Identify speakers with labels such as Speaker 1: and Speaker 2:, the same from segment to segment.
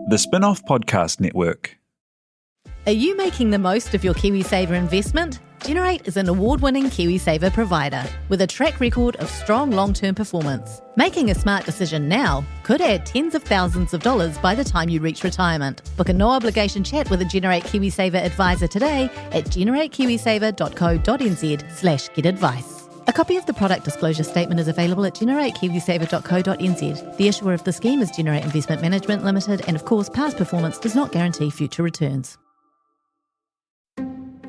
Speaker 1: The Spin-off Podcast Network.
Speaker 2: Are you making the most of your KiwiSaver investment? Generate is an award-winning KiwiSaver provider with a track record of strong long-term performance. Making a smart decision now could add tens of thousands of dollars by the time you reach retirement. Book a no-obligation chat with a Generate KiwiSaver advisor today at generatekiwisaver.co.nz/get-advice. A copy of the product disclosure statement is available at generatekiwisaver.co.nz. The issuer of the scheme is Generate Investment Management Limited, and of course, past performance does not guarantee future returns.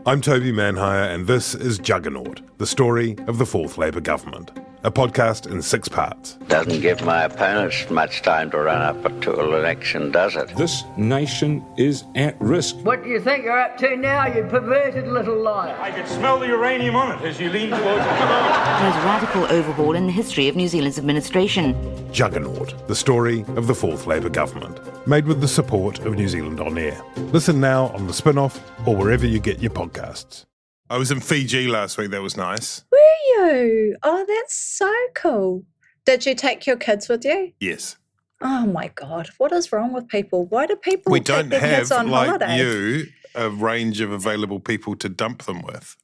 Speaker 3: I'm Toby Manhire, and this is Juggernaut, the story of the Fourth Labour Government, a podcast in 6 parts.
Speaker 4: Doesn't give my opponents much time to run up to an election, does it?
Speaker 5: This nation is at risk.
Speaker 6: What do you think you're up to now, you perverted little liar?
Speaker 7: I could smell the uranium on it as you lean towards it.
Speaker 8: Most radical overhaul in the history of New Zealand's administration.
Speaker 3: Juggernaut, the story of the Fourth Labour Government, made with the support of New Zealand On Air. Listen now on the Spin-off or wherever you get your podcasts. I was in Fiji last week. That was nice.
Speaker 9: Were you? Oh, that's so cool. Did you take your kids with you?
Speaker 3: Yes.
Speaker 9: Oh my God, what is wrong with people? Why do people
Speaker 3: We
Speaker 9: take
Speaker 3: don't
Speaker 9: their
Speaker 3: have,
Speaker 9: kids on
Speaker 3: like
Speaker 9: holiday?
Speaker 3: you, a range of available people to dump them with.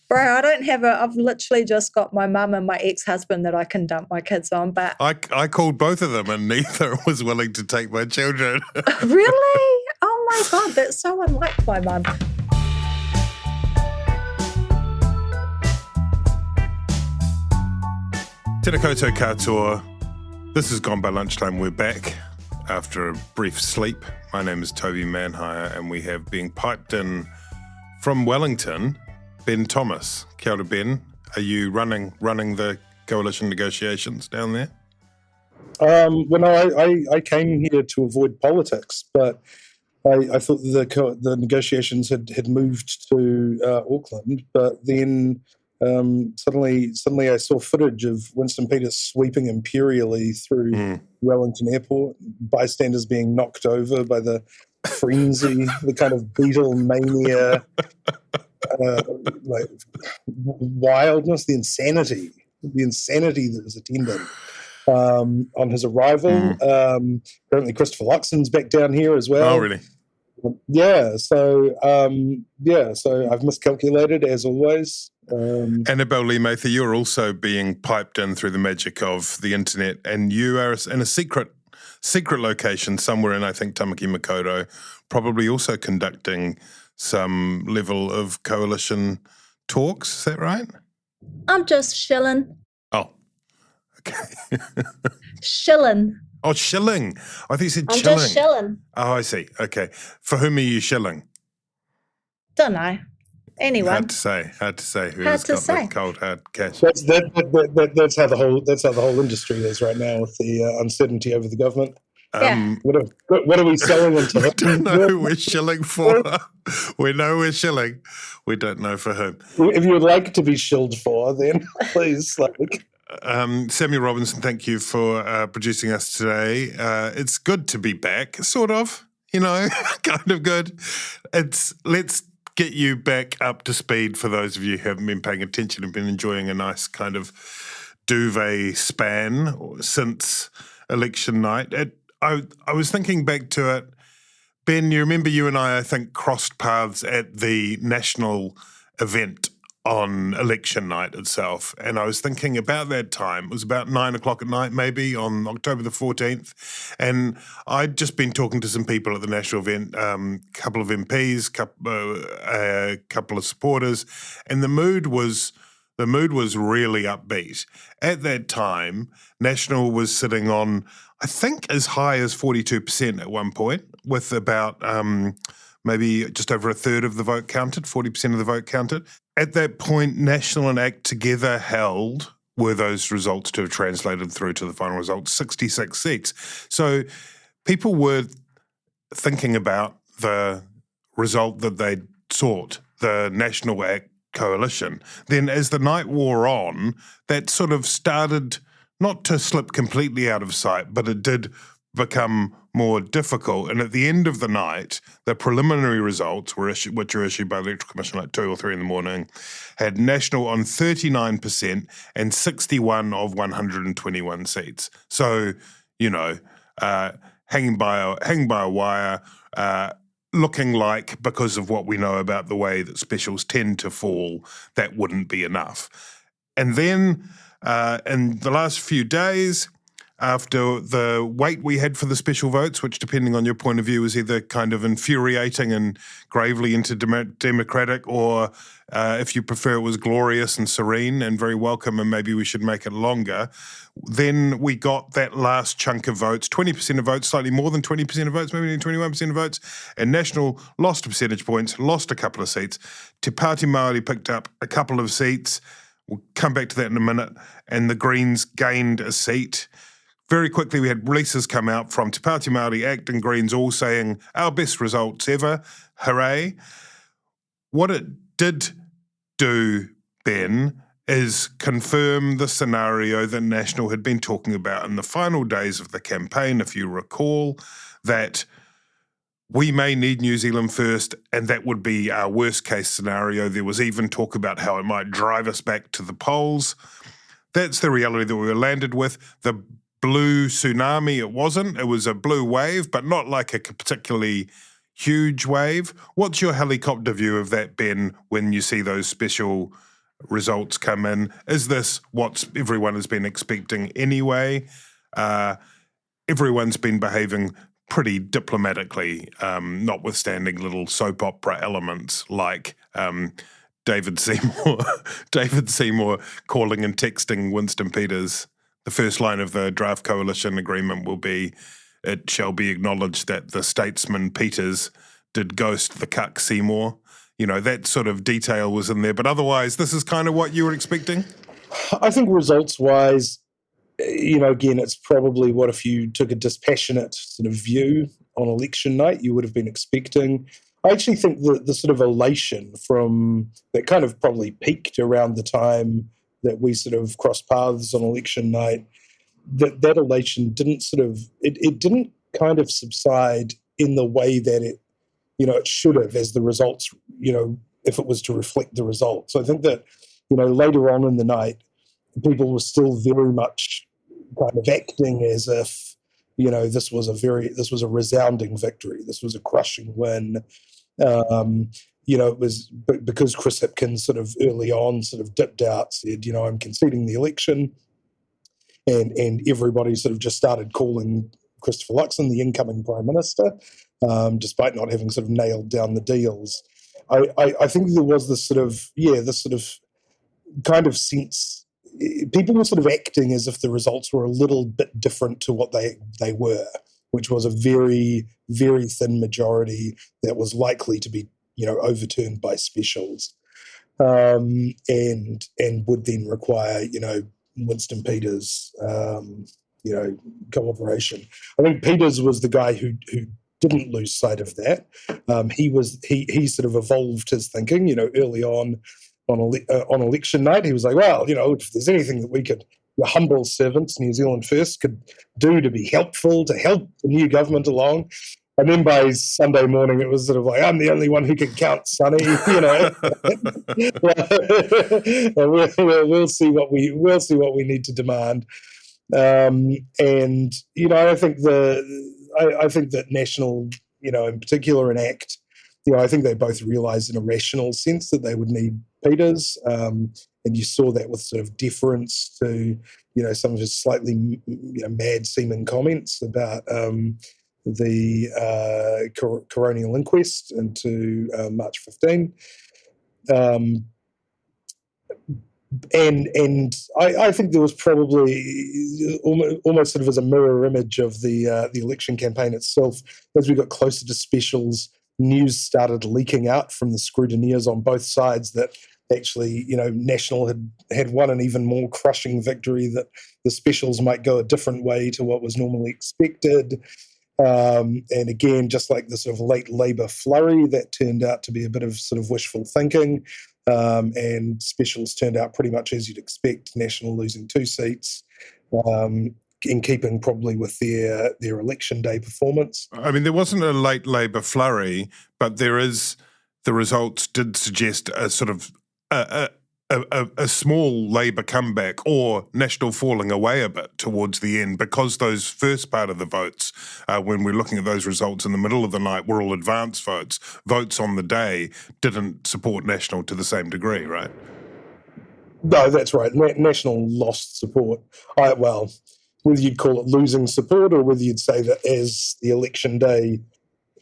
Speaker 9: Bro, I don't have I've literally just got my mum and my ex-husband that I can dump my kids on, but...
Speaker 3: I called both of them and neither was willing to take my children.
Speaker 9: Really? Oh my God, that's so unlike my mum.
Speaker 3: Tēnā koutou katoa. This has gone by lunchtime. We're back after a brief sleep. My name is Toby Manhire, and we have being piped in from Wellington, Ben Thomas. Kia ora, Ben. Are you running the coalition negotiations down there?
Speaker 10: Well, no, I came here to avoid politics, but I thought the negotiations had moved to Auckland, but then suddenly I saw footage of Winston Peters sweeping imperially through Wellington Airport, bystanders being knocked over by the frenzy, the kind of Beatlemania, like wildness, the insanity that was attendant on his arrival. Apparently Christopher Luxon's back down here as well.
Speaker 3: Oh, really?
Speaker 10: Yeah, so I've miscalculated as always.
Speaker 3: Annabelle Lee Mather, you're also being piped in through the magic of the internet, and you are in a secret location somewhere in, I think, Tamaki Makaurau, probably also conducting some level of coalition talks. Is that right?
Speaker 9: I'm just shilling.
Speaker 3: Oh, okay.
Speaker 9: Shilling.
Speaker 3: Oh, shilling. I think you said
Speaker 9: I'm
Speaker 3: chilling.
Speaker 9: just shilling.
Speaker 3: Oh, I see. Okay. For whom are you shilling?
Speaker 9: Don't know. Anyone.
Speaker 3: Hard to say. Who
Speaker 9: Hard
Speaker 3: has
Speaker 9: to
Speaker 3: got
Speaker 9: say.
Speaker 3: the cold hard cash?
Speaker 10: That's how the whole industry is right now with the uncertainty over the government.
Speaker 9: Yeah.
Speaker 10: What are we selling into?
Speaker 3: We don't know who we're shilling for. We know we're shilling. We don't know for whom.
Speaker 10: If you would like to be shilled for, then please.
Speaker 3: Samuel Robinson, thank you for producing us today. It's good to be back, sort of, kind of good. Let's get you back up to speed for those of you who haven't been paying attention and been enjoying a nice kind of duvet span since election night. I was thinking back to it. Ben, you remember you and I think, crossed paths at the national event on election night itself. And I was thinking about that time. It was about 9 o'clock at night, maybe, on October the 14th. And I'd just been talking to some people at the national event, a couple of MPs, a couple of supporters, and the mood was really upbeat. At that time, National was sitting on, I think, as high as 42% at one point, with about maybe just over a third of the vote counted, 40% of the vote counted. At that point, National and ACT together held, were those results to have translated through to the final result, 66 seats. So people were thinking about the result that they'd sought, the National ACT coalition. Then as the night wore on, that sort of started not to slip completely out of sight, but it did become more difficult. And at the end of the night, the preliminary results which are issued by the Electoral Commission like 2 or 3 in the morning, had National on 39% and 61 of 121 seats. So, hanging by a wire, looking like, because of what we know about the way that specials tend to fall, that wouldn't be enough. And then in the last few days, after the wait we had for the special votes, which depending on your point of view is either kind of infuriating and gravely anti-democratic, or if you prefer, it was glorious and serene and very welcome and maybe we should make it longer, then we got that last chunk of votes, 20% of votes, slightly more than 20% of votes, maybe 21% of votes, and National lost percentage points, lost a couple of seats. Te Pāti Māori picked up a couple of seats. We'll come back to that in a minute. And the Greens gained a seat. Very quickly, we had releases come out from Te Pāti Māori, ACT and Greens all saying, our best results ever, hooray. What it did do, Ben, is confirm the scenario that National had been talking about in the final days of the campaign, if you recall, that we may need New Zealand first, and that would be our worst case scenario. There was even talk about how it might drive us back to the polls. That's the reality that we were landed with. The blue tsunami, it wasn't. It was a blue wave, but not like a particularly huge wave. What's your helicopter view of that, Ben, when you see those special results come in? Is this what everyone has been expecting anyway? Everyone's been behaving pretty diplomatically, notwithstanding little soap opera elements like David Seymour calling and texting Winston Peters. The first line of the draft coalition agreement will be, it shall be acknowledged that the statesman Peters did ghost the cuck Seymour. You know, that sort of detail was in there. But otherwise, this is kind of what you were expecting?
Speaker 10: I think results-wise, again, it's probably what if you took a dispassionate sort of view on election night, you would have been expecting. I actually think that the sort of elation from that kind of probably peaked around the time that we sort of crossed paths on election night, that elation didn't it didn't kind of subside in the way that it should have as the results, if it was to reflect the results. So I think that, later on in the night, people were still very much kind of acting as if, this was a resounding victory. This was a crushing win. It was because Chris Hipkins sort of early on sort of dipped out, said, I'm conceding the election. And everybody sort of just started calling Christopher Luxon the incoming Prime Minister, despite not having sort of nailed down the deals. I think there was this sort of kind of sense, people were sort of acting as if the results were a little bit different to what they were, which was a very, very thin majority that was likely to be, overturned by specials, and would then require, Winston Peters, cooperation. I think Peters was the guy who didn't lose sight of that. He sort of evolved his thinking, early on election night. He was like, well, if there's anything that we could, the humble servants, New Zealand First, could do to be helpful, to help the new government along. And then by Sunday morning, it was sort of like, I'm the only one who can count, Sonny. We'll see what we need to demand. And I think that National, in particular, and ACT, I think they both realised in a rational sense that they would need Peters, and you saw that with sort of deference to, some of his slightly, mad seeming comments about the coronial inquest into March 15. And I think there was probably almost sort of as a mirror image of the election campaign itself. As we got closer to specials, news started leaking out from the scrutineers on both sides that actually, National had won an even more crushing victory, that the specials might go a different way to what was normally expected. And again, just like the sort of late Labour flurry, that turned out to be a bit of sort of wishful thinking. And specials turned out pretty much as you'd expect, National losing 2 seats, in keeping probably with their election day performance.
Speaker 3: I mean, there wasn't a late Labour flurry, but the results did suggest a sort of a a small Labour comeback or National falling away a bit towards the end, because those first part of the votes, when we're looking at those results in the middle of the night, were all advance votes. Votes on the day didn't support National to the same degree, right?
Speaker 10: No, that's right. National lost support. Well, whether you'd call it losing support or whether you'd say that as the election day,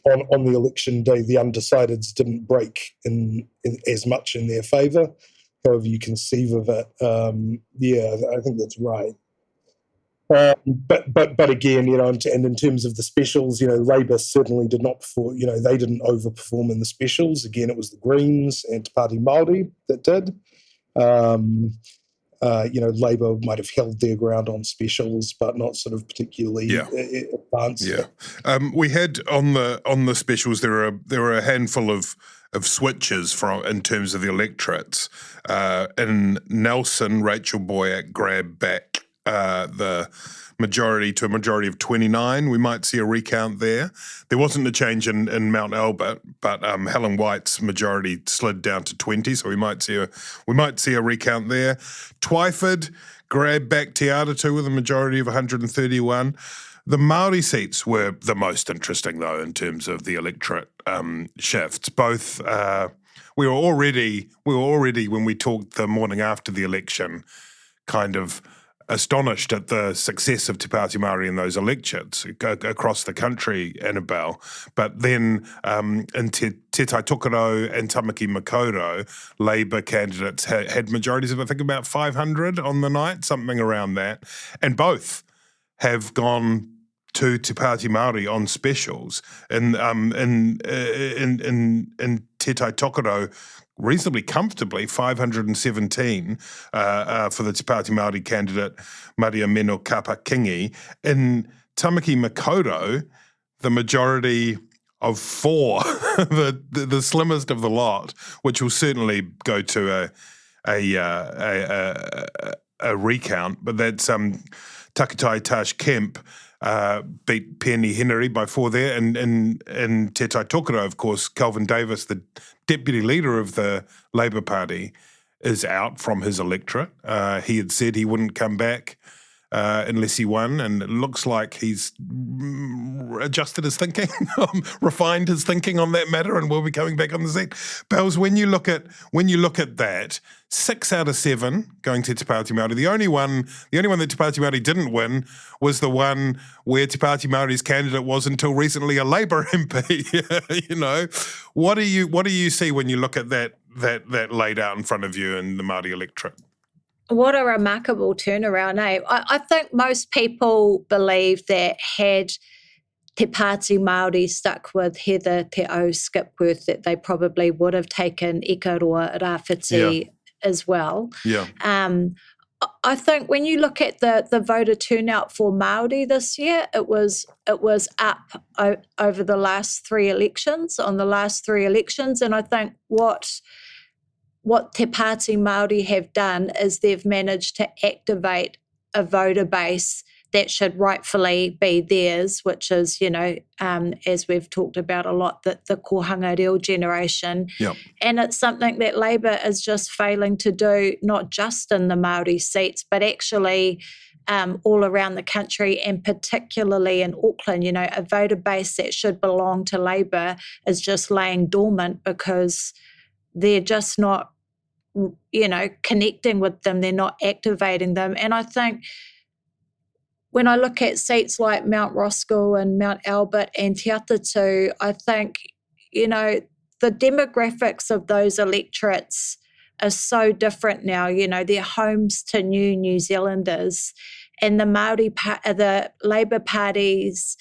Speaker 10: on the election day, the undecideds didn't break in as much in their favour. However you conceive of it, I think that's right. But again, and in terms of the specials, Labour certainly did not perform. They didn't overperform in the specials. Again, it was the Greens and Pāti Māori that did. Labour might have held their ground on specials, but not sort of particularly advanced.
Speaker 3: Yeah, we had on the specials there were a handful of switches in terms of the electorates. In Nelson, Rachel Boyack grabbed back the majority to a majority of 29. We might see a recount there. There wasn't a change in Mount Albert, but Helen White's majority slid down to 20, so we might see a recount there. Twyford grabbed back Te Atatū with a majority of 131. The Māori seats were the most interesting, though, in terms of the electorate shifts. Both we were already when we talked the morning after the election, kind of astonished at the success of Te Pāti Māori in those elections across the country, Annabelle. But then in Te Tai Tokerau and Tamaki Makaurau, Labour candidates had majorities of, I think, about 500 on the night, something around that. And both have gone to Te Pāti Māori on specials. In Te Tai Tokerau, reasonably comfortably, 517 for the Te Pāti Māori candidate, Maria Meno Kapakingi. In Tamaki Makaurau, the majority of 4, the slimmest of the lot, which will certainly go to a recount, but that's Takatai Tash Kemp beat Peony Henry by 4 there, and Te Tai Tokerau, of course, Kelvin Davis, the deputy leader of the Labour Party, is out from his electorate. He had said he wouldn't come back unless he won, and it looks like he's adjusted his thinking, refined his thinking on that matter, and will be coming back on the seat. Bells, when you look at that, 6 out of 7 going to Te Pāti Māori. The only one that Te Pāti Māori didn't win was the one where Te Pāti Māori's candidate was until recently a Labour MP. What do you see when you look at that laid out in front of you in the Māori electorate?
Speaker 9: What a remarkable turnaround, eh? I think most people believe that had Te Pāti Māori stuck with Heather Te Au Skipworth, that they probably would have taken Ikaroa Rāwhiti as well.
Speaker 3: Yeah.
Speaker 9: I think when you look at the voter turnout for Māori this year, it was up over the last 3 elections, and I think what Te Pāti Māori have done is they've managed to activate a voter base that should rightfully be theirs, which is, as we've talked about a lot, the kohanga reo generation.
Speaker 3: Yep.
Speaker 9: And it's something that Labour is just failing to do, not just in the Māori seats, but actually all around the country, and particularly in Auckland. A voter base that should belong to Labour is just laying dormant because they're just not, connecting with them. They're not activating them. And I think when I look at seats like Mount Roskill and Mount Albert and Te Atatū, I think, the demographics of those electorates are so different now. They're homes to New Zealanders, and the Labour Party's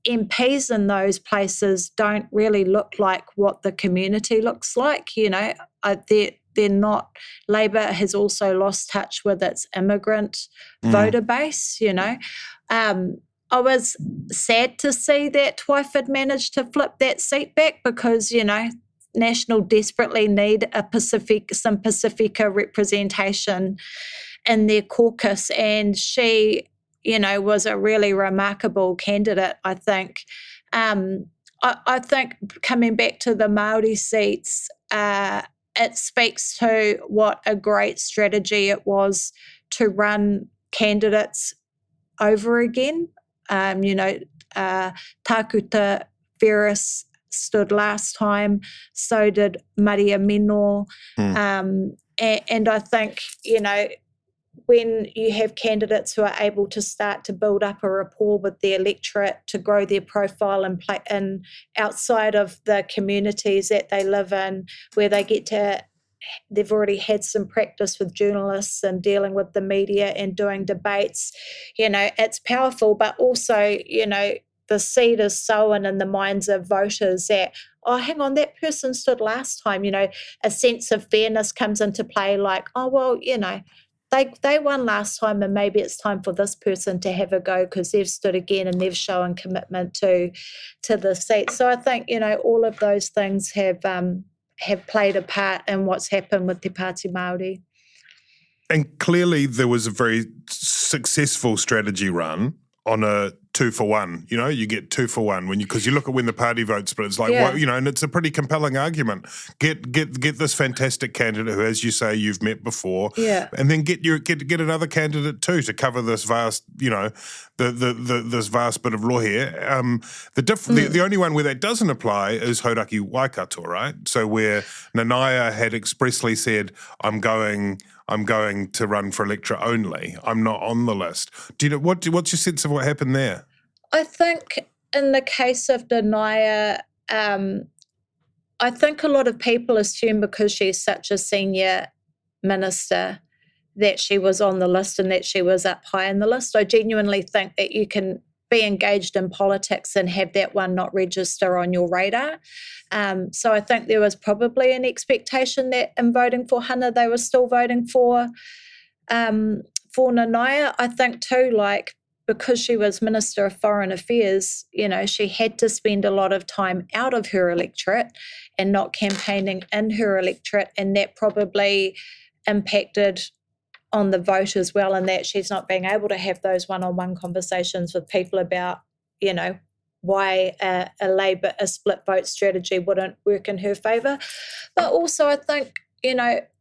Speaker 9: MPs in those places don't really look like what the community looks like. They're not. Labour has also lost touch with its immigrant voter base. I was sad to see that Twyford managed to flip that seat back because National desperately need some Pacifica representation in their caucus, and she was a really remarkable candidate, I think. I think coming back to the Māori seats, it speaks to what a great strategy it was to run candidates over again. Tākuta Ferris stood last time, so did Maria Mino. And I think, when you have candidates who are able to start to build up a rapport with the electorate, to grow their profile and play in outside of the communities that they live in, where they've already had some practice with journalists and dealing with the media and doing debates, it's powerful. But also, the seed is sown in the minds of voters that, oh, hang on, that person stood last time. A sense of fairness comes into play, like, oh, well, they won last time, and maybe it's time for this person to have a go because they've stood again and they've shown commitment to the seat. So I think, all of those things have played a part in what's happened with Te Pāti Māori.
Speaker 3: And clearly there was a very successful strategy run on a 2-for-1. You get 2-for-1 because you look at when the party votes, but it's like, and it's a pretty compelling argument. Get this fantastic candidate who, as you say, you've met before, and then get another candidate too to cover this vast, this vast bit of lohe. The only one where that doesn't apply is Hauraki Waikato, right? So where Nanaia had expressly said, I'm going to run for electorate only. I'm not on the list. What's your sense of what happened there?
Speaker 9: I think in the case of Nanaia, I think a lot of people assume because she's such a senior minister that she was on the list and that she was up high in the list. I genuinely think that you can be engaged in politics and have that one not register on your radar. So I think there was probably an expectation that in voting for Hana, they were still voting for Nanaia. I think too, because she was Minister of Foreign Affairs, she had to spend a lot of time out of her electorate and not campaigning in her electorate, and that probably impacted on the vote as well, and that she's not being able to have those one-on-one conversations with people about, why a split vote strategy wouldn't work in her favour. But also I think,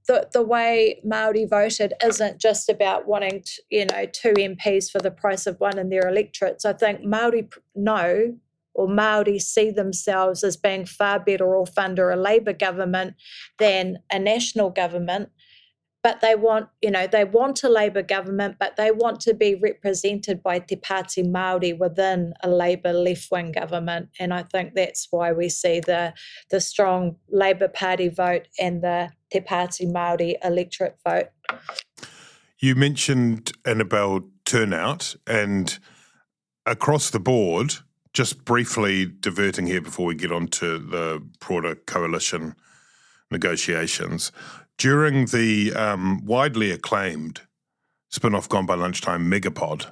Speaker 9: the way Māori voted isn't just about wanting, two MPs for the price of one in their electorates. I think Māori Māori see themselves as being far better off under a Labour government than a national government. But they want a Labour government, but they want to be represented by Te Pāti Māori within a Labour left-wing government. And I think that's why we see the strong Labour Party vote and the Te Pāti Māori electorate vote.
Speaker 3: You mentioned, Annabelle, turnout, and across the board, just briefly diverting here before we get on to the broader coalition negotiations, during the widely acclaimed spin-off Gone by Lunchtime Megapod,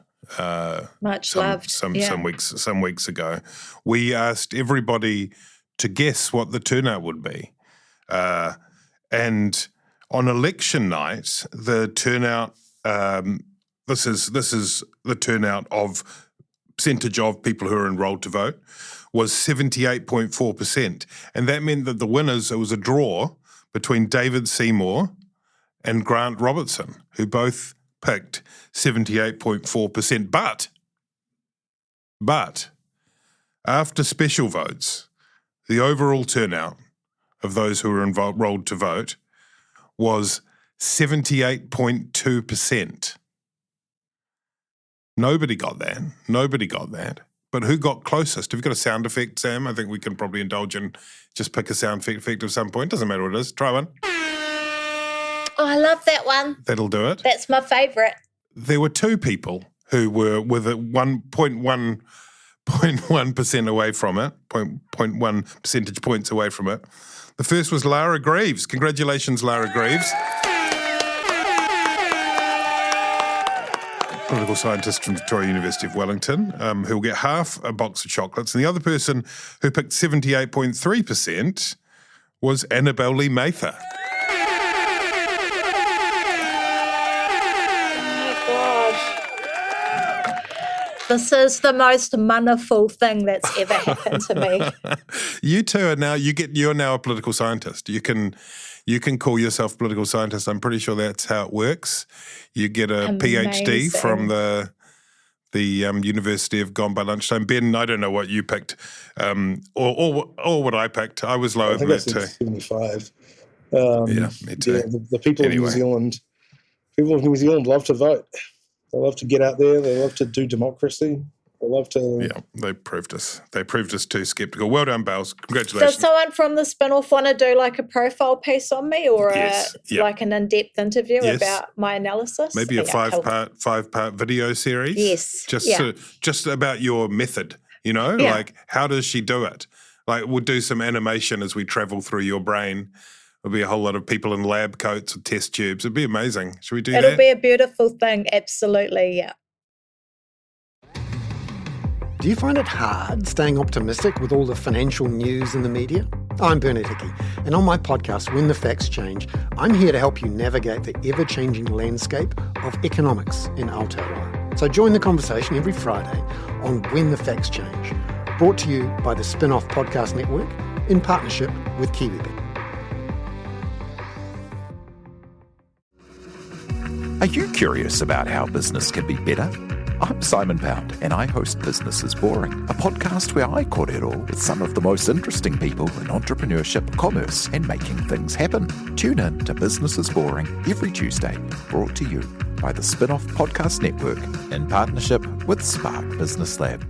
Speaker 3: some weeks ago, we asked everybody to guess what the turnout would be, and on election night, the turnout. This is the turnout of percentage of people who are enrolled to vote was 78.4%, and that meant that the winners, it was a draw between David Seymour and Grant Robertson, who both picked 78.4%. But after special votes, the overall turnout of those who were enrolled to vote was 78.2%. Nobody got that. But who got closest? Have you got a sound effect, Sam? I think we can probably indulge in just pick a sound effect at some point. Doesn't matter what it is. Try one.
Speaker 9: Oh, I love that one.
Speaker 3: That'll do it.
Speaker 9: That's my favourite.
Speaker 3: There were two people who were with a 1.1% away from it, 0.1 percentage points away from it. The first was Lara Greaves. Congratulations, Lara Greaves. Political scientist from Victoria University of Wellington, who will get half a box of chocolates. And the other person who picked 78.3% was Annabelle Lee Mather.
Speaker 9: Oh my gosh. This is the most wonderful thing that's ever happened to me.
Speaker 3: You two are now, you're now a political scientist. You can call yourself a political scientist. I'm pretty sure that's how it works. You get a PhD from the University of Gone by Lunchtime. Ben, I don't know what you picked, or what I picked. I was lower than that too.
Speaker 10: 75.
Speaker 3: Yeah, me too.
Speaker 10: Yeah, the people of New Zealand love to vote. They love to get out there. They love to do democracy. They love to.
Speaker 3: Yeah, they proved us too skeptical. Well done, Bells. Congratulations.
Speaker 9: Does someone from the spin-off want to do like a profile piece on me, or like an in-depth interview about my analysis?
Speaker 3: Maybe a five-part video series.
Speaker 9: Yes.
Speaker 3: Just about your method. Like how does she do it? Like we'll do some animation as we travel through your brain. There'll be a whole lot of people in lab coats with test tubes. It'd be amazing. Should we do that?
Speaker 9: It'll be a beautiful thing. Absolutely, yeah.
Speaker 11: Do you find it hard staying optimistic with all the financial news in the media? I'm Bernard Hickey, and on my podcast, When the Facts Change, I'm here to help you navigate the ever-changing landscape of economics in Aotearoa. So join the conversation every Friday on When the Facts Change, brought to you by the Spin-Off Podcast Network in partnership with KiwiBet.
Speaker 1: Are you curious about how business can be better? I'm Simon Pound, and I host Business is Boring, a podcast where I kōrero with some of the most interesting people in entrepreneurship, commerce, and making things happen. Tune in to Business is Boring every Tuesday, brought to you by the Spin-Off Podcast Network in partnership with Spark Business Lab.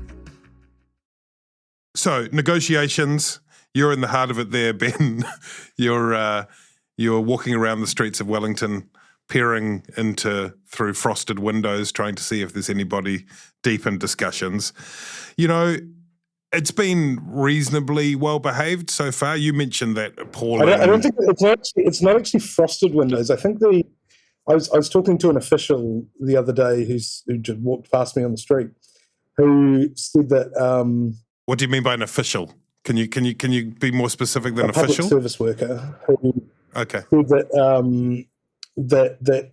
Speaker 3: So, negotiations, you're in the heart of it there, Ben. You're walking around the streets of Wellington, peering through frosted windows, trying to see if there's anybody deep in discussions. It's been reasonably well behaved so far. You mentioned that Paul.
Speaker 10: I don't think it's not actually frosted windows. I think I was talking to an official the other day who just walked past me on the street, who said that.
Speaker 3: What do you mean by an official? Can you be more specific than official?
Speaker 10: Public service worker. Who
Speaker 3: said
Speaker 10: that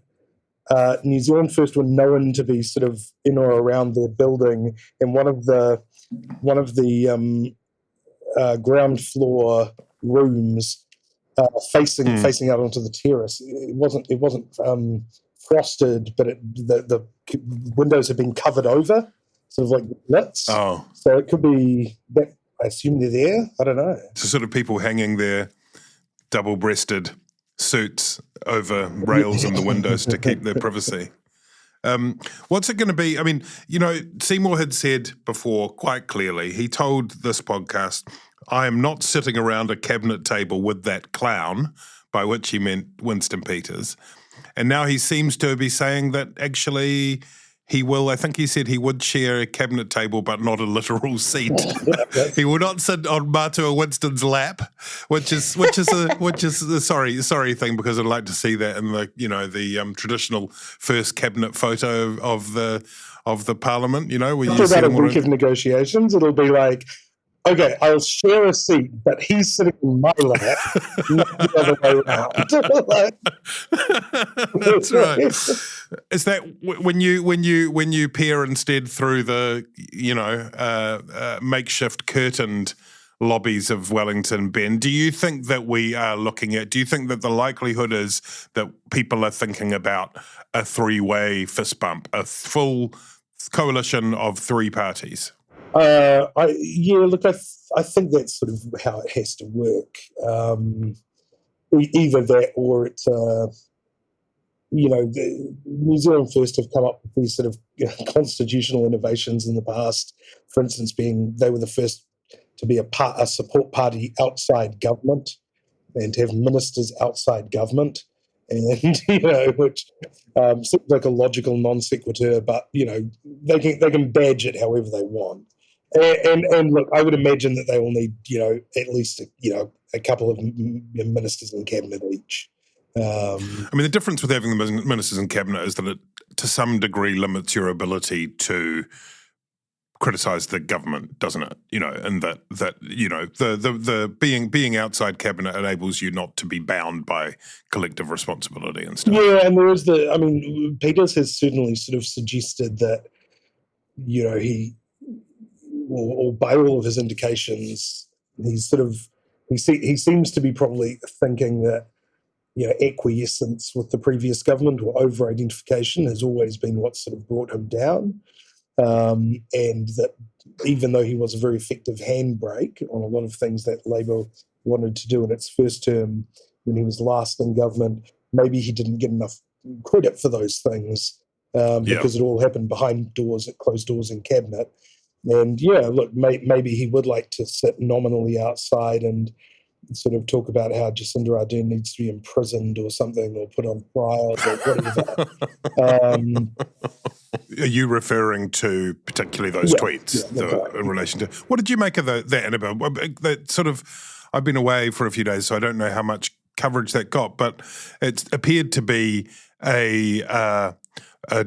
Speaker 10: New Zealand First were known to be sort of in or around their building, and one of the ground floor rooms facing out onto the terrace. It wasn't frosted, but the windows had been covered over, sort of like slits.
Speaker 3: Oh,
Speaker 10: so it could be that. I assume they're there. I don't know.
Speaker 3: So sort of people hanging their double-breasted suits over rails in the windows to keep their privacy. What's it going to be? I mean, Seymour had said before quite clearly, he told this podcast, I am not sitting around a cabinet table with that clown, by which he meant Winston Peters. And now he seems to be saying that actually he will, I think he said he would share a cabinet table, but not a literal seat. He will not sit on Matua Winston's lap, which is a sorry thing, because I'd like to see that in the traditional first cabinet photo of the Parliament. Where you see
Speaker 10: about a week of negotiations, it'll be like, okay, I'll share a seat, but he's sitting in my lap, not the other way around.
Speaker 3: That's right. Is that when you peer instead through the makeshift curtained lobbies of Wellington, Ben? Do you think that we are looking at? Do you think that the likelihood is that people are thinking about a three-way fist bump, a full coalition of three parties?
Speaker 10: I think that's sort of how it has to work. Either that, or it's the New Zealand First have come up with these sort of constitutional innovations in the past. For instance, they were the first to be a support party outside government, and to have ministers outside government, and which seems like a logical non sequitur, but they can badge it however they want. And look, I would imagine that they will need at least a couple of ministers in cabinet each.
Speaker 3: The difference with having the ministers in cabinet is that it, to some degree, limits your ability to criticise the government, doesn't it? And that the being outside cabinet enables you not to be bound by collective responsibility and stuff.
Speaker 10: Yeah, and there is Peters has certainly sort of suggested that or by all of his indications, he seems to be probably thinking that acquiescence with the previous government or over-identification has always been what sort of brought him down, and that even though he was a very effective handbrake on a lot of things that Labour wanted to do in its first term when he was last in government, maybe he didn't get enough credit for those things because it all happened behind doors, at closed doors in cabinet. And look, maybe he would like to sit nominally outside and sort of talk about how Jacinda Ardern needs to be imprisoned or something, or put on trial or whatever.
Speaker 3: Are you referring to particularly those tweets in relation to... What did you make of that, Annabelle? That sort of... I've been away for a few days, so I don't know how much coverage that got, but it appeared to be a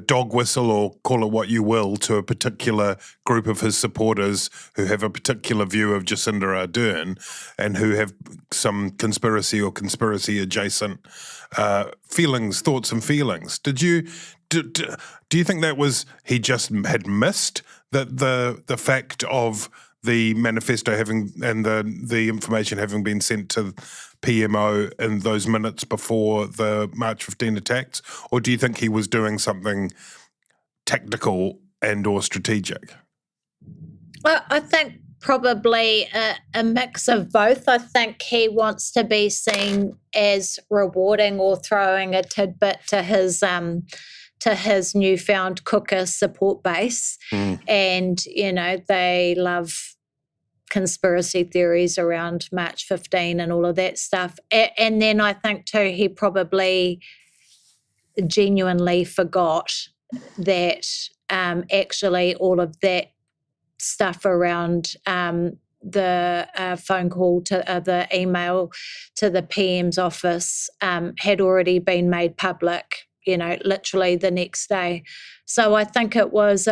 Speaker 3: dog whistle, or call it what you will, to a particular group of his supporters who have a particular view of Jacinda Ardern and who have some conspiracy or conspiracy-adjacent thoughts and feelings. Do you think that was he just had missed the fact of the manifesto and the information having been sent to PMO in those minutes before the March 15 attacks? Or do you think he was doing something tactical and or strategic?
Speaker 9: Well, I think probably a mix of both. I think he wants to be seen as rewarding or throwing a tidbit to his newfound caucus support base. And, they love conspiracy theories around March 15 and all of that stuff. And then I think too, he probably genuinely forgot that actually all of that stuff around the phone call to the email to the PM's office had already been made public, literally the next day. So I think it was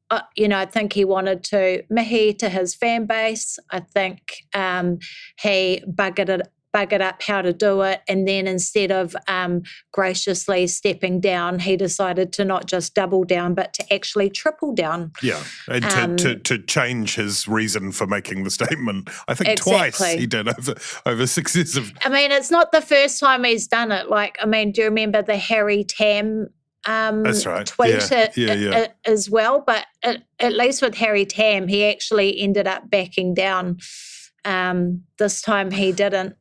Speaker 9: I think he wanted to mihi to his fan base. I think he buggered up how to do it, and then instead of graciously stepping down, he decided to not just double down, but to actually triple down. Yeah,
Speaker 3: and to change his reason for making the statement. I think twice he did over successive.
Speaker 9: I mean, it's not the first time he's done it. Do you remember the Harry Tam
Speaker 3: That's right.
Speaker 9: tweet as well? But at least with Harry Tam, he actually ended up backing down. This time he didn't.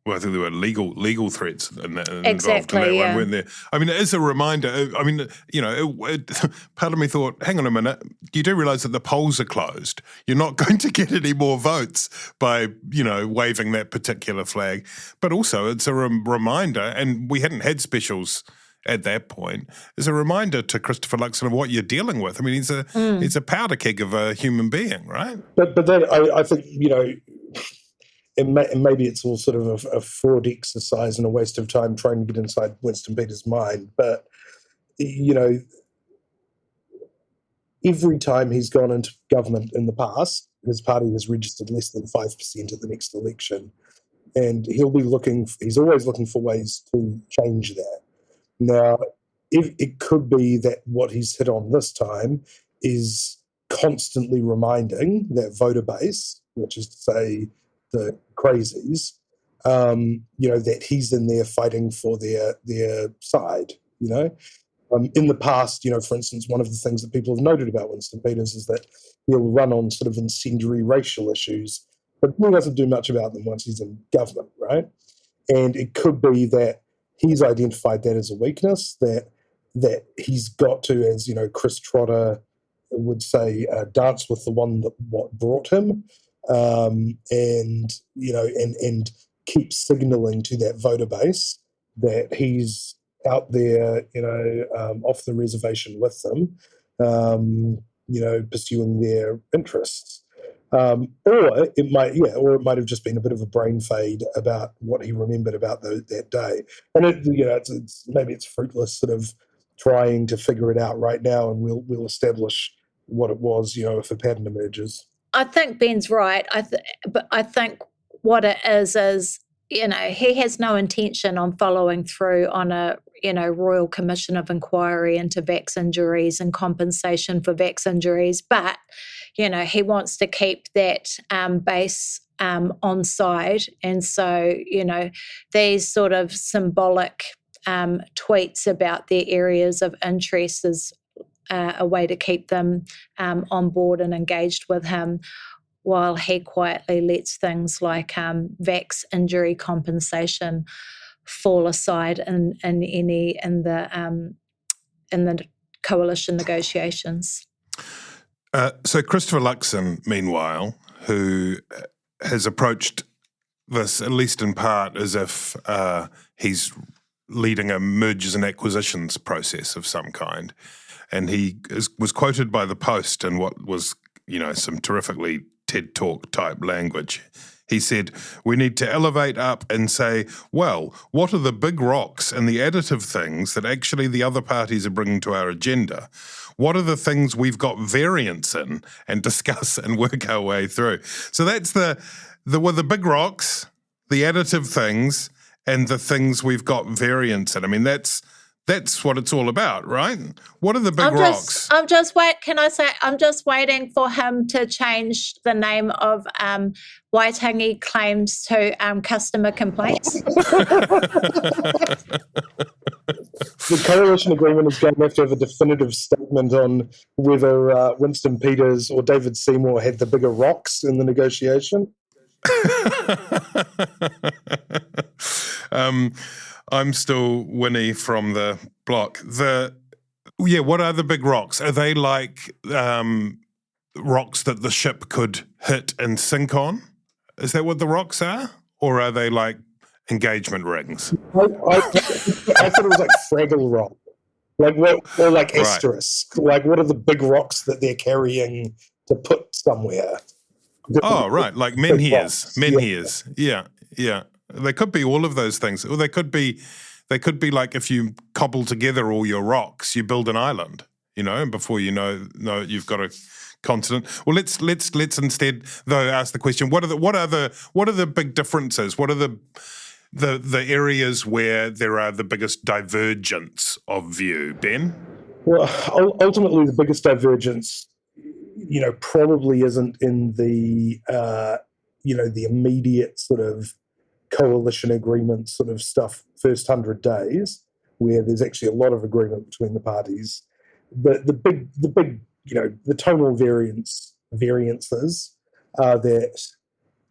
Speaker 3: Well, I think there were legal threats involved in that one, weren't there? I mean, as a reminder, part of me thought, hang on a minute, you do realise that the polls are closed. You're not going to get any more votes by, waving that particular flag. But also it's a reminder, and we hadn't had specials at that point, is a reminder to Christopher Luxon of what you're dealing with. I mean, he's a powder keg of a human being, right?
Speaker 10: But then I think, and maybe it's all sort of a fraud exercise and a waste of time trying to get inside Winston Peters' mind. But, every time he's gone into government in the past, his party has registered less than 5% at the next election. And he's always looking for ways to change that. Now, if it could be that what he's hit on this time is constantly reminding that voter base, which is to say the crazies, that he's in there fighting for their side, In the past, for instance, one of the things that people have noted about Winston Peters is that he'll run on sort of incendiary racial issues, but he doesn't do much about them once he's in government, right? And it could be that he's identified that as a weakness, that he's got to, as Chris Trotter would say, dance with the one that what brought him, and keep signalling to that voter base that he's out there, off the reservation with them, pursuing their interests. Or it might have just been a bit of a brain fade about what he remembered about that day. And maybe it's fruitless sort of trying to figure it out right now, and we'll establish what it was, if a pattern emerges.
Speaker 9: I think Ben's right. But I think what it is he has no intention on following through on a Royal Commission of Inquiry into vax injuries and compensation for vax injuries. But, he wants to keep that base on side. And so, these sort of symbolic tweets about their areas of interest is a way to keep them on board and engaged with him, while he quietly lets things like vax injury compensation fall aside in the coalition negotiations.
Speaker 3: So Christopher Luxon, meanwhile, who has approached this, at least in part, as if he's leading a mergers and acquisitions process of some kind, and he was quoted by the Post in what was, some terrifically TED Talk type language. He said, we need to elevate up and say, well, what are the big rocks and the additive things that actually the other parties are bringing to our agenda? What are the things we've got variance in, and discuss and work our way through? So that's the big rocks, the additive things, and the things we've got variance in. I mean, that's what it's all about, right? What are the big rocks?
Speaker 9: I'm just waiting for him to change the name of Waitangi claims to customer complaints.
Speaker 10: The coalition agreement is going to have a definitive statement on whether Winston Peters or David Seymour had the bigger rocks in the negotiation.
Speaker 3: I'm still Winnie from the block. What are the big rocks? Are they like rocks that the ship could hit and sink on? Is that what the rocks are? Or are they like engagement rings?
Speaker 10: I thought it was like Fraggle Rock. Like asterisk. Like, what are the big rocks that they're carrying to put somewhere?
Speaker 3: Oh, right, like menhirs. Yeah. They could be all of those things. Or they could be like if you cobble together all your rocks, you build an island, and before you know you've got a continent. Well, let's instead though ask the question: what are the big differences? What are the areas where there are the biggest divergence of view, Ben?
Speaker 10: Well, ultimately, the biggest divergence, probably isn't in the the immediate sort of coalition agreement sort of stuff, first 100 days, where there's actually a lot of agreement between the parties. The big the tonal variances are that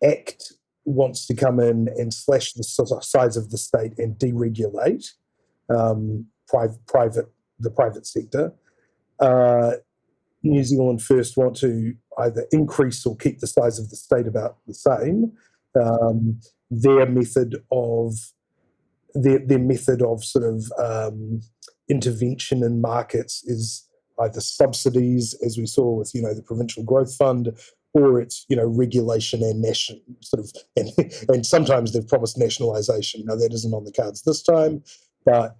Speaker 10: ACT wants to come in and slash the size of the state and deregulate the private sector. New Zealand First want to either increase or keep the size of the state about the same. Their method of sort of intervention in markets is either subsidies, as we saw with the Provincial Growth Fund, or it's regulation and national sort of, and sometimes they've promised nationalisation. Now that isn't on the cards this time, but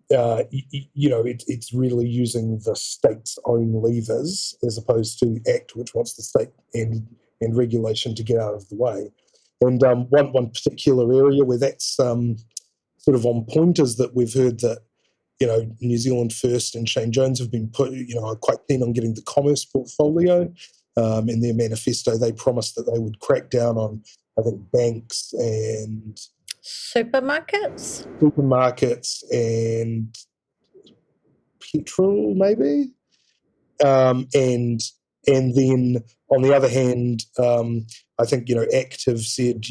Speaker 10: it's really using the state's own levers as opposed to ACT, which wants the state and regulation to get out of the way. And one particular area where that's sort of on point is that we've heard that New Zealand First and Shane Jones have been are quite keen on getting the commerce portfolio. In their manifesto, they promised that they would crack down on, I think, banks and
Speaker 9: supermarkets
Speaker 10: and petrol, maybe. And then on the other hand, I think, ACT have said,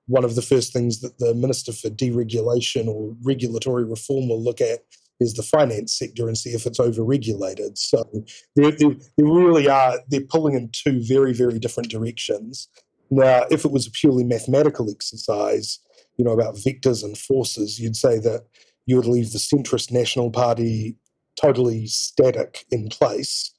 Speaker 10: one of the first things that the Minister for Deregulation or Regulatory Reform will look at is the finance sector and see if it's over-regulated. So they really are, they're pulling in two very, very different directions. Now, if it was a purely mathematical exercise, about vectors and forces, you'd say that you would leave the centrist National Party totally static in place,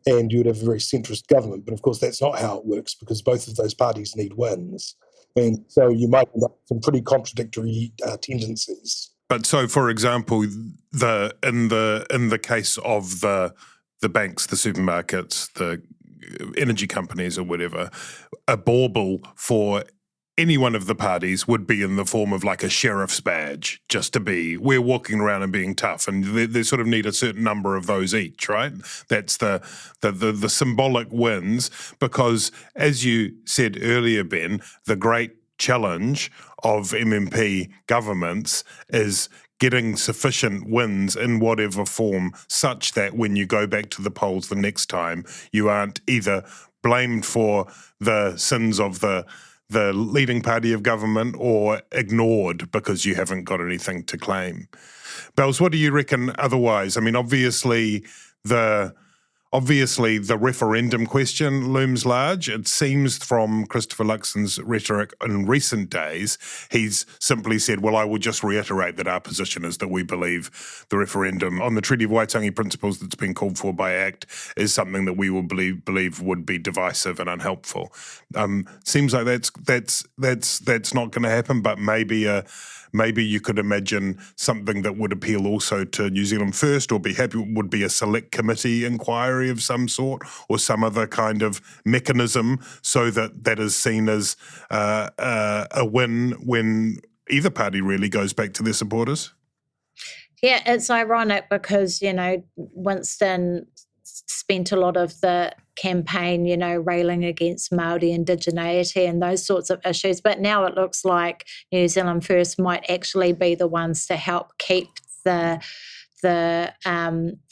Speaker 10: and you would have a very centrist government. But of course, that's not how it works, because both of those parties need wins. And so you might end up with some pretty contradictory tendencies.
Speaker 3: But so, for example, in the case of the banks, the supermarkets, the energy companies or whatever, a bauble for any one of the parties would be in the form of like a sheriff's badge, just to be, we're walking around and being tough, and they sort of need a certain number of those each, right? That's the symbolic wins, because as you said earlier, Ben, the great challenge of MMP governments is getting sufficient wins in whatever form such that when you go back to the polls the next time, you aren't either blamed for the sins of the leading party of government or ignored because you haven't got anything to claim. Bells, what do you reckon otherwise? I mean, obviously the referendum question looms large. It seems from Christopher Luxon's rhetoric in recent days, he's simply said, well, I will just reiterate that our position is that we believe the referendum on the Treaty of Waitangi principles that's been called for by Act is something that we will believe would be divisive and unhelpful. Seems like that's not going to happen, but maybe you could imagine something that would appeal also to New Zealand First, or would be a select committee inquiry of some sort, or some other kind of mechanism, so that is seen as a win when either party really goes back to their supporters.
Speaker 9: Yeah, it's ironic because, Winston spent a lot of the campaign, railing against Māori indigeneity and those sorts of issues. But now it looks like New Zealand First might actually be the ones to help keep the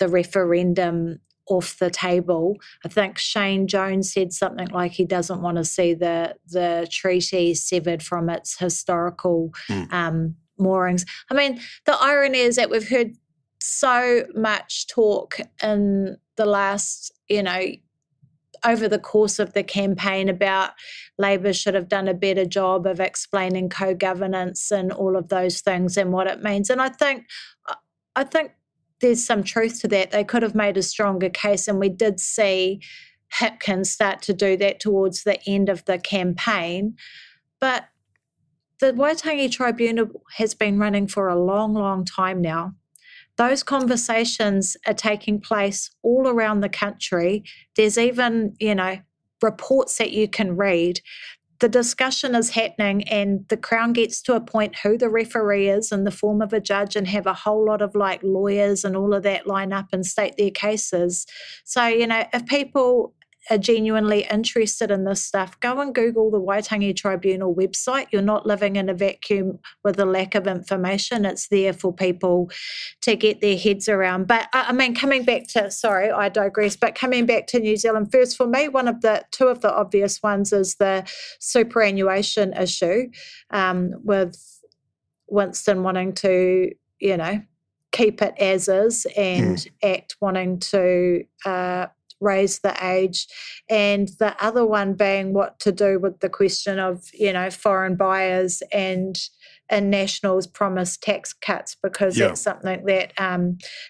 Speaker 9: referendum off the table. I think Shane Jones said something like he doesn't want to see the treaty severed from its historical moorings. I mean, the irony is that we've heard so much talk in the last, over the course of the campaign about Labour should have done a better job of explaining co-governance and all of those things and what it means. And I think there's some truth to that. They could have made a stronger case, and we did see Hipkins start to do that towards the end of the campaign. But the Waitangi Tribunal has been running for a long, long time now. Those conversations are taking place all around the country. There's even, reports that you can read. The discussion is happening, and the Crown gets to appoint who the referee is in the form of a judge and have a whole lot of lawyers and all of that line up and state their cases. So, if people are genuinely interested in this stuff, go and Google the Waitangi Tribunal website. You're not living in a vacuum with a lack of information. It's there for people to get their heads around. But coming back to, sorry, I digress, but coming back to New Zealand First, for me, two of the obvious ones is the superannuation issue, with Winston wanting to, keep it as is, and Act wanting to raise the age, and the other one being what to do with the question of, foreign buyers and nationals promised tax cuts, because that's something that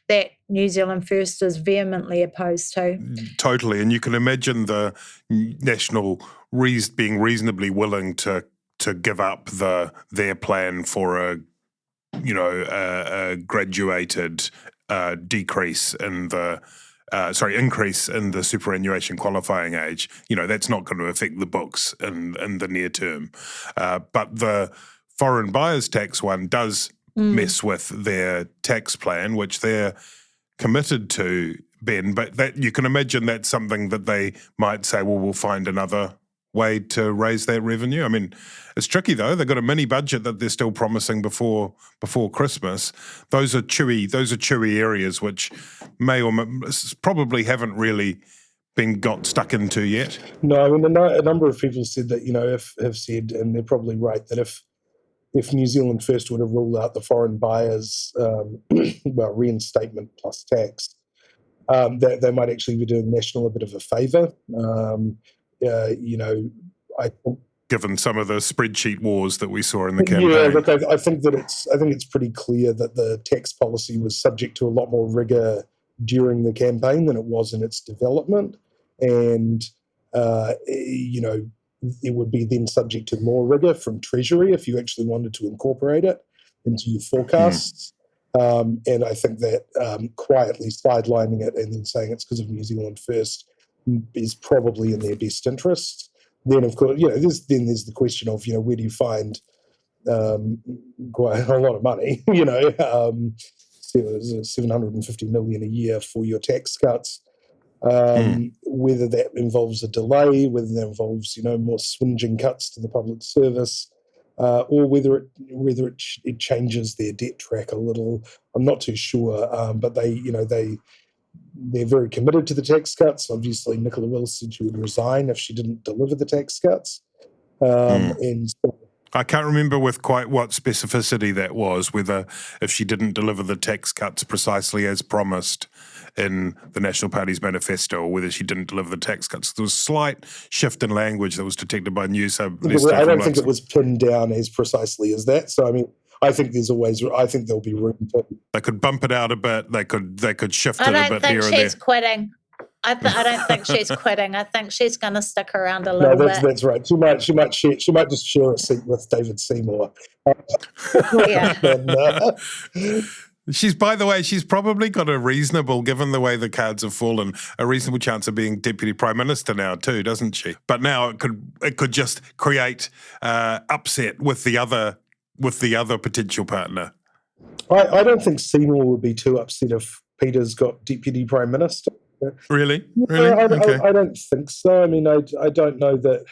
Speaker 9: that New Zealand First is vehemently opposed to.
Speaker 3: Totally, and you can imagine the National being reasonably willing to give up their plan for a graduated decrease in the increase in the superannuation qualifying age. That's not going to affect the books in the near term. But the foreign buyers tax one does mess with their tax plan, which they're committed to, Ben. But that you can imagine that's something that they might say, well, we'll find another way to raise that revenue. I mean, it's tricky though. They've got a mini budget that they're still promising before Christmas. Those are chewy areas which probably haven't really been got stuck into yet.
Speaker 10: No, I mean, a number of people said that, have said, and they're probably right, that if New Zealand First would have ruled out the foreign buyers, reinstatement plus tax, that they might actually be doing National a bit of a favour. I think,
Speaker 3: given some of the spreadsheet wars that we saw in the campaign.
Speaker 10: Yeah, look, I think it's pretty clear that the tax policy was subject to a lot more rigour during the campaign than it was in its development, and it would be then subject to more rigour from Treasury if you actually wanted to incorporate it into your forecasts. And I think that quietly sidelining it and then saying it's because of New Zealand First is probably in their best interest. then of course, there's the question of, where do you find quite a lot of money, 750 million a year for your tax cuts, whether that involves a delay, whether that involves, more swinging cuts to the public service, or whether it changes their debt track a little. I'm not too sure, but they're very committed to the tax cuts. Obviously, Nicola Willis said she would resign if she didn't deliver the tax cuts. And so,
Speaker 3: I can't remember with quite what specificity that was, whether if she didn't deliver the tax cuts precisely as promised in the National Party's manifesto, or whether she didn't deliver the tax cuts. There was a slight shift in language that was detected by news. I
Speaker 10: don't think it was pinned down as precisely as that. So, I think there'll be room to...
Speaker 3: They could bump it out a bit. They could shift it a bit here and there.
Speaker 9: I don't think she's quitting. I don't think she's quitting. I think she's going to stick around a little bit.
Speaker 10: That's right. She might just share a seat with David Seymour.
Speaker 3: She's probably got a reasonable, given the way the cards have fallen, a reasonable chance of being Deputy Prime Minister now too, doesn't she? But now it could just create upset with the other potential partner.
Speaker 10: I don't think Seymour would be too upset if Peter's got Deputy Prime Minister.
Speaker 3: Really?
Speaker 10: Okay. I don't think so. I don't know that,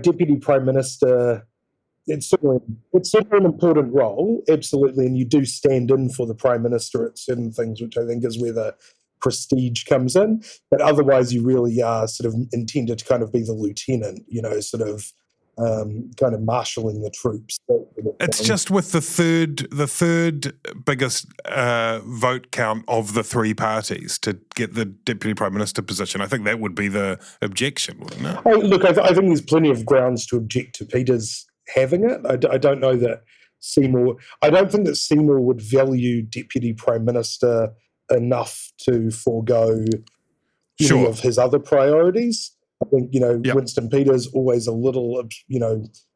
Speaker 10: Deputy Prime Minister, it's certainly an important role, absolutely, and you do stand in for the Prime Minister at certain things, which I think is where the prestige comes in. But otherwise, you really are sort of intended to kind of be the lieutenant, kind of marshalling the troops.
Speaker 3: It's just with the third biggest vote count of the three parties to get the Deputy Prime Minister position. I think that would be the objection, wouldn't it?
Speaker 10: Look, I think there's plenty of grounds to object to Peter's having it. I don't know that Seymour... I don't think that Seymour would value Deputy Prime Minister enough to forego any of his other priorities. I think, Winston Peters always a little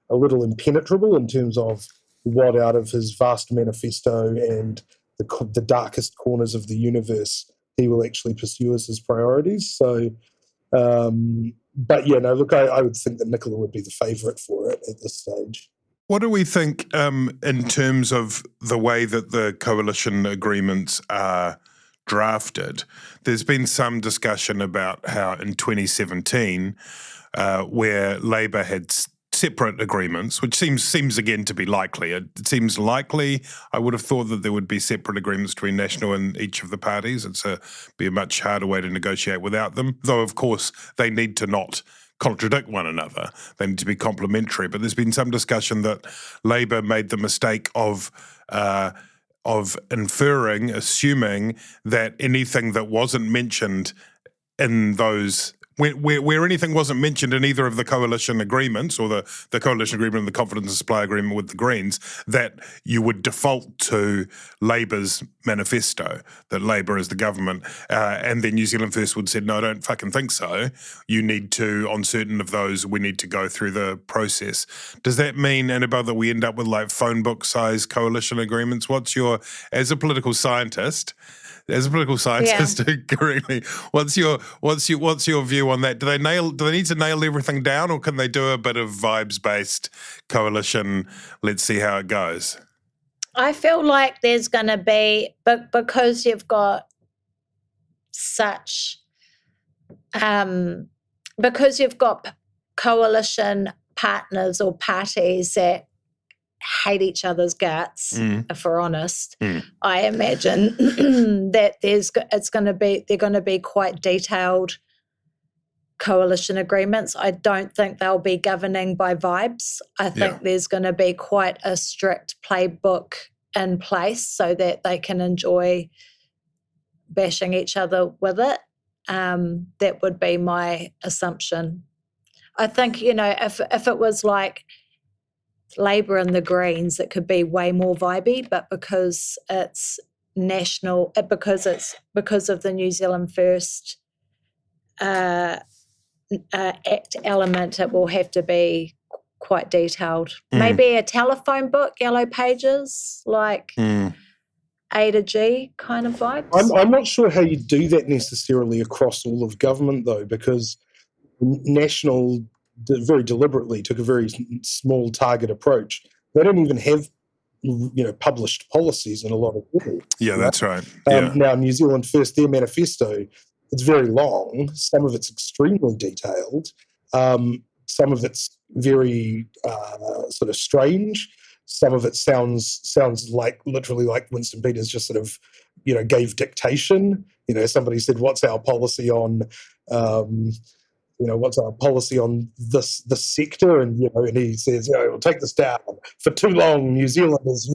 Speaker 10: impenetrable in terms of what out of his vast manifesto and the darkest corners of the universe he will actually pursue as his priorities. So, I would think that Nicola would be the favourite for it at this stage.
Speaker 3: What do we think in terms of the way that the coalition agreements are drafted? There's been some discussion about how in 2017, where Labour had separate agreements, which seems again to be likely. It seems likely. I would have thought that there would be separate agreements between National and each of the parties. It's be a much harder way to negotiate without them, though of course they need to not contradict one another. They need to be complementary. But there's been some discussion that Labour made the mistake of assuming that anything that wasn't mentioned in those, where anything wasn't mentioned in either of the coalition agreements or the coalition agreement and the confidence and supply agreement with the Greens, that you would default to Labour's manifesto, that Labour is the government. And then New Zealand First would said, no, I don't fucking think so. You need to, on certain of those, we need to go through the process. Does that mean, Annabelle, that we end up with like phone book size coalition agreements? As a political scientist, correctly, what's your view on that? Do they need to nail everything down, or can they do a bit of vibes-based coalition? Let's see how it goes.
Speaker 9: I feel like there's going to be, but because you've got such, because you've got coalition partners or parties that hate each other's guts, if we're honest. I imagine that they're going to be quite detailed coalition agreements. I don't think they'll be governing by vibes. I think there's going to be quite a strict playbook in place so that they can enjoy bashing each other with it. That would be my assumption. I think, if it was like Labour and the Greens, it could be way more vibey, but because it's national, because of the New Zealand First Act element, it will have to be quite detailed. Maybe a telephone book, yellow pages, like A to G kind of vibes.
Speaker 10: I'm not sure how you do that necessarily across all of government, though, because National very deliberately took a very small target approach. They don't even have, published policies in a lot of areas.
Speaker 3: Yeah, that's right. Yeah.
Speaker 10: Now, New Zealand First, their manifesto, it's very long. Some of it's extremely detailed. Some of it's very sort of strange. Some of it sounds like literally like Winston Peters just sort of, gave dictation. Somebody said, "What's our policy on, what's our policy on this sector?" And and he says, "We'll take this down. For too long, New Zealand is."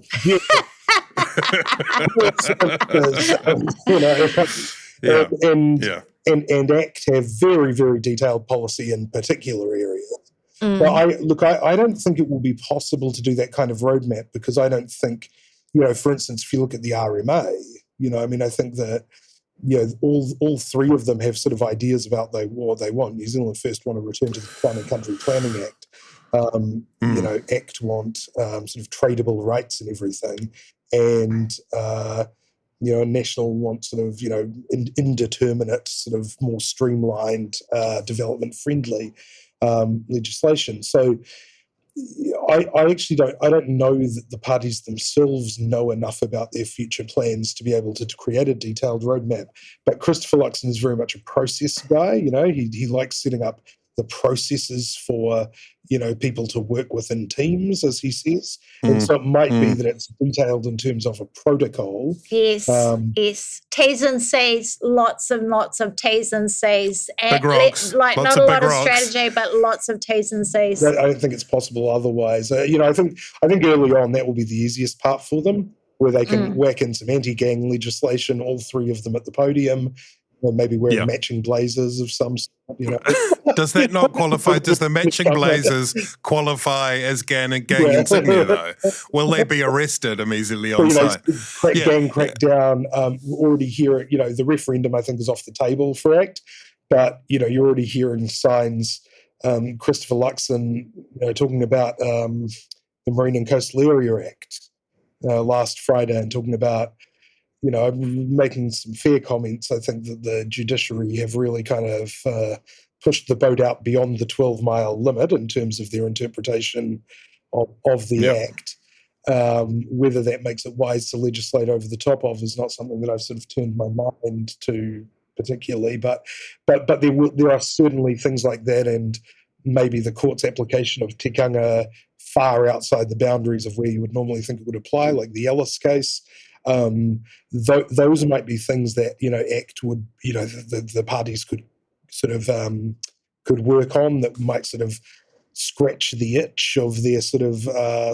Speaker 10: And ACT have very, very detailed policy in particular areas. But I don't think it will be possible to do that kind of roadmap, because I don't think, for instance, if you look at the RMA, I think that, all three of them have sort of ideas about what they want. New Zealand First want to return to the Town and Country Planning Act. ACT want sort of tradable rights and everything. And, National want sort of, indeterminate, sort of more streamlined, development-friendly legislation. So I actually don't know that the parties themselves know enough about their future plans to be able to create a detailed roadmap. But Christopher Luxon is very much a process guy. He likes setting up the processes for people to work within teams, as he says. And so it might be that it's detailed in terms of a protocol.
Speaker 9: Yes, yes. T's and C's, lots and lots of T's and C's.
Speaker 3: Big rocks.
Speaker 9: Not a lot of strategy, but lots of T's and C's.
Speaker 10: I don't think it's possible otherwise. I think early on that will be the easiest part for them, where they can whack in some anti-gang legislation, all three of them at the podium, or maybe wearing matching blazers of some sort.
Speaker 3: Does that not qualify? Does the matching blazers qualify as gang insignia, though? Will they be arrested immediately on site?
Speaker 10: Gang crackdown. We're already hearing, the referendum, I think, is off the table for ACT, but, you're already hearing signs. Christopher Luxon, talking about the Marine and Coastal Area Act last Friday, and talking about, making some fair comments. I think that the judiciary have really kind of pushed the boat out beyond the 12-mile limit in terms of their interpretation of the Act. Whether that makes it wise to legislate over the top of is not something that I've sort of turned my mind to particularly. But there are certainly things like that, and maybe the court's application of tikanga far outside the boundaries of where you would normally think it would apply, like the Ellis case. Those might be things that ACT would the parties could sort of could work on, that might sort of scratch the itch of their sort of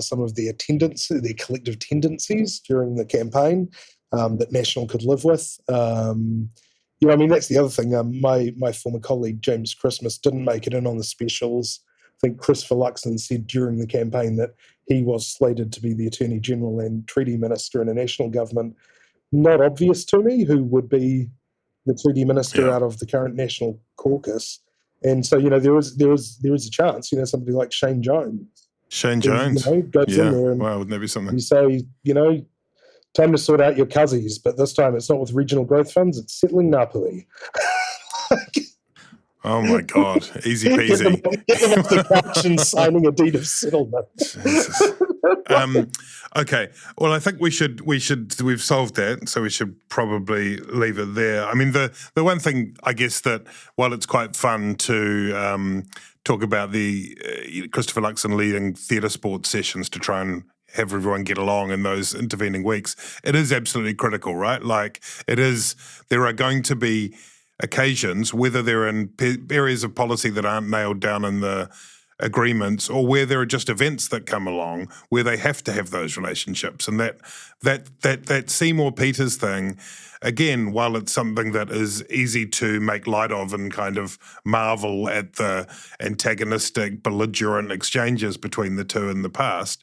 Speaker 10: some of their collective tendencies during the campaign that National could live with. That's the other thing. My former colleague James Christmas didn't make it in on the specials. I think Christopher Luxon said during the campaign that he was slated to be the Attorney General and Treaty Minister in a national government. Not obvious to me who would be the Treaty Minister out of the current National Caucus. And so, there is a chance, somebody like Shane Jones.
Speaker 3: Shane Jones.
Speaker 10: Goes in there and
Speaker 3: wouldn't that be something?
Speaker 10: You say, time to sort out your cuzzies, but this time it's not with regional growth funds, it's settling Ngāpuhi.
Speaker 3: Oh my God! Easy peasy.
Speaker 10: Get them off the couch and signing a deed of settlement.
Speaker 3: Okay. Well, I think we've solved that, so we should probably leave it there. I mean, the one thing, I guess, that while it's quite fun to talk about the Christopher Luxon leading theatre sports sessions to try and have everyone get along in those intervening weeks, it is absolutely critical, right? Like, there are going to be occasions, whether they're in areas of policy that aren't nailed down in the agreements, or where there are just events that come along where they have to have those relationships. And that Seymour Peters thing, again, while it's something that is easy to make light of and kind of marvel at the antagonistic, belligerent exchanges between the two in the past,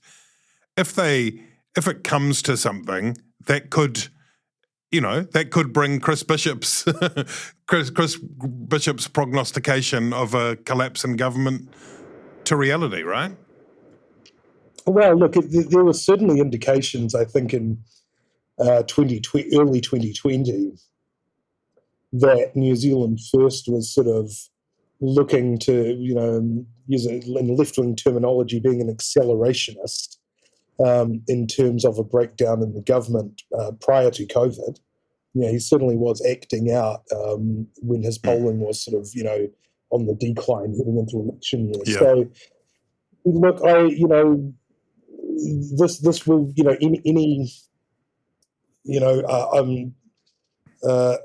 Speaker 3: if it comes to something that could bring Chris Bishop's prognostication of a collapse in government to reality, right?
Speaker 10: Well, look, there were certainly indications, I think, in early 2020, that New Zealand First was sort of looking to, use a left-wing terminology, being an accelerationist in terms of a breakdown in the government prior to COVID. He certainly was acting out when his polling was sort of, on the decline heading into election year.
Speaker 3: Yeah.
Speaker 10: So, look, this will, any a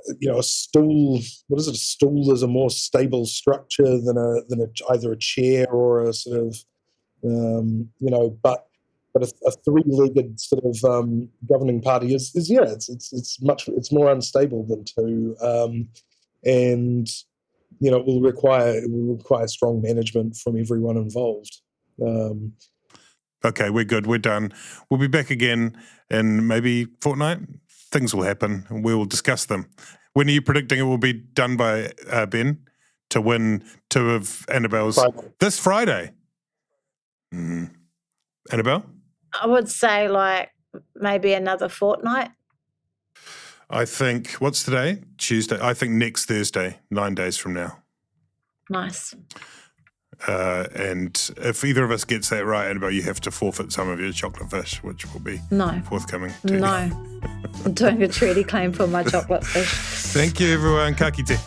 Speaker 10: stool. What is it? A stool is a more stable structure than either a chair or a sort of, But a three-legged sort of governing party is it's more unstable than two, and it will require strong management from everyone involved.
Speaker 3: Okay, we're good. We're done. We'll be back again in maybe fortnight. Things will happen, and we will discuss them. When are you predicting it will be done by, Ben, to win 2 of Annabelle's?
Speaker 10: Friday.
Speaker 3: This Friday. Annabelle?
Speaker 9: I would say maybe another fortnight.
Speaker 3: I think, what's today? Tuesday. I think next Thursday, 9 days from now.
Speaker 9: Nice.
Speaker 3: And if either of us gets that right, Annabelle, you have to forfeit some of your chocolate fish, which will be forthcoming.
Speaker 9: No. I'm doing a treaty claim for my chocolate fish.
Speaker 3: Thank you, everyone. Ka kite.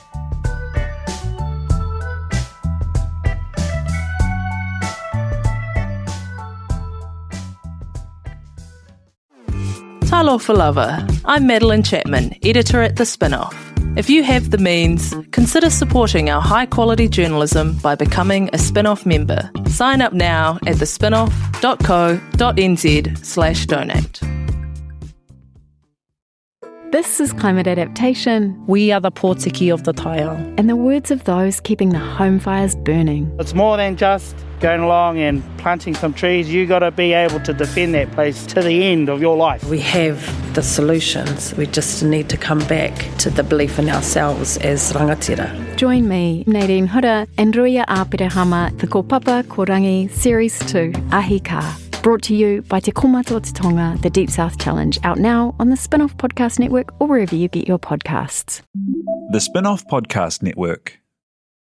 Speaker 12: Talofa lover, I'm Madeline Chapman, editor at The Spinoff. If you have the means, consider supporting our high-quality journalism by becoming a Spinoff member. Sign up now at thespinoff.co.nz/donate.
Speaker 13: This is Climate Adaptation.
Speaker 12: We are the Pōtiki of the Taiao.
Speaker 13: And the words of those keeping the home fires burning.
Speaker 14: It's more than just going along and planting some trees. You got to be able to defend that place to the end of your life.
Speaker 15: We have the solutions. We just need to come back to the belief in ourselves as rangatira.
Speaker 13: Join me, Nadine Hura, and Ruia Āpirehama, for Ko Papa Korangi Series 2, Ahi Ka. Brought to you by Te Komato Te Tonga, the Deep South Challenge, out now on the Spinoff Podcast Network or wherever you get your podcasts.
Speaker 16: The Spinoff Podcast Network.